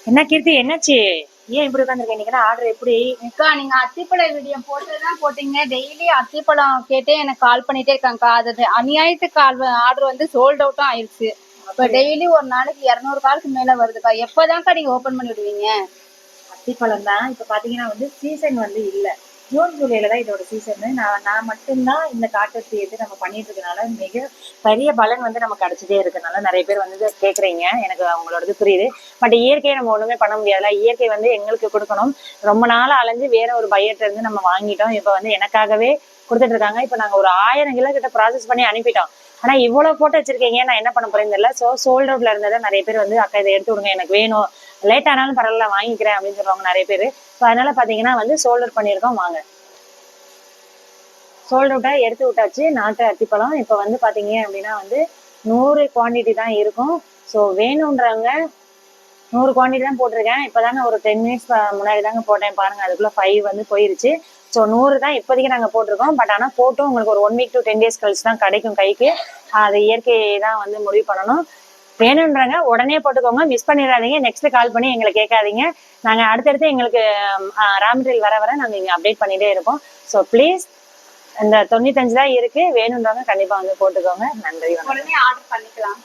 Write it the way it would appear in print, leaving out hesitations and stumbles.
என்ன கீர்த்தி, என்னாச்சு? ஏன் இப்படி உட்காந்துருக்க? இன்னைக்கு ஆர்டர் எப்படி? அக்கா, நீங்க அத்திப்பழம் வீடியோ போட்டுதான் போட்டீங்க. டெய்லி அத்திப்பழம் கேட்டே எனக்கு கால் பண்ணிட்டே இருக்காங்கக்கா. அது அநியாயத்துக்கு ஆர்டர் வந்து சோல்ட் அவுட்டும் ஆயிடுச்சு. இப்ப டெய்லி ஒரு நாளைக்கு 200 காலுக்கு மேல வருதுக்கா. எப்பதான்க்கா நீங்க ஓபன் பண்ணி விடுவீங்க? அத்திப்பழம் தான் இப்ப பாத்தீங்கன்னா சீசன் இல்ல. ஜூன் ஜூலைல தான் இதோட சீசன். நான் மட்டும்தான் இந்த காட்டத்தை எடுத்து நம்ம பண்ணிட்டு இருக்கனால மிக பெரிய பலன் நமக்கு கிடைச்சிட்டே இருக்கனால நிறைய பேர் கேக்குறீங்க. எனக்கு அவங்களோடது புரியுது. பட் இயற்கையை நம்ம ஒண்ணுமே பண்ண முடியாதுல்ல. இயற்கை எங்களுக்கு கொடுக்கணும். ரொம்ப நாள் அலைஞ்சு வேற ஒரு பையர்ட்ட இருந்து நம்ம வாங்கிட்டோம். இப்ப எனக்காகவே கொடுத்துட்டு இருக்காங்க. இப்ப நாங்க ஒரு 1000 கிலோ கிட்ட ப்ராசஸ் பண்ணி அனுப்பிட்டோம். ஆனா இவ்வளவு போட்டு வச்சிருக்கீங்க, நான் என்ன பண்ண போறேன்னு தெரியல. சோல்ட் அவுட்ல இருந்ததை நிறைய பேர் அக்கா இதை எடுத்து விடுங்க, எனக்கு வேணும், லேட் ஆனாலும் பரவாயில்ல வாங்கிக்கிறேன் அப்படின்னு சொல்லுவாங்க நிறைய பேர். அதனால பாத்தீங்கன்னா சோல்ட் அவுட் பண்ணியிருக்கோம். வாங்க, சோல்ட் அவுட்டா எடுத்து விட்டாச்சு நாட்டு அத்திப்பழம். இப்ப பாத்தீங்க அப்படின்னா 100 குவான்டிட்டி தான் இருக்கும். ஸோ வேணும்ன்றவங்க 100 குவான்டிட்டி தான் போட்டிருக்கேன். இப்பதாங்க ஒரு 10 மினிட்ஸ் முன்னாடி தாங்க போட்டேன். பாருங்க, அதுக்குள்ள 5 போயிருச்சு. ஸோ 100 தான் இப்போதைக்கு நாங்க போட்டிருக்கோம். பட் ஆனா போட்டும் உங்களுக்கு ஒரு 1 வீக் to 10 days கழிச்சு தான் கிடைக்கும் கைக்கு. அது இயற்கையை தான் முடிவு பண்ணணும். வேணும்ன்றாங்க உடனே போட்டுக்கோங்க, மிஸ் பண்ணிடாதீங்க. நெக்ஸ்ட் கால் பண்ணி எங்களை கேட்காதீங்க. நாங்க அடுத்தடுத்து எங்களுக்கு ரா மெட்டீரியல் வர நாங்க இங்க அப்டேட் பண்ணிட்டே இருக்கோம். ஸோ ப்ளீஸ், இந்த 95 தான் இருக்கு. வேணும்ன்றவங்க கண்டிப்பா போட்டுக்கோங்க. நன்றி. உடனே ஆர்டர் பண்ணிக்கலாம்.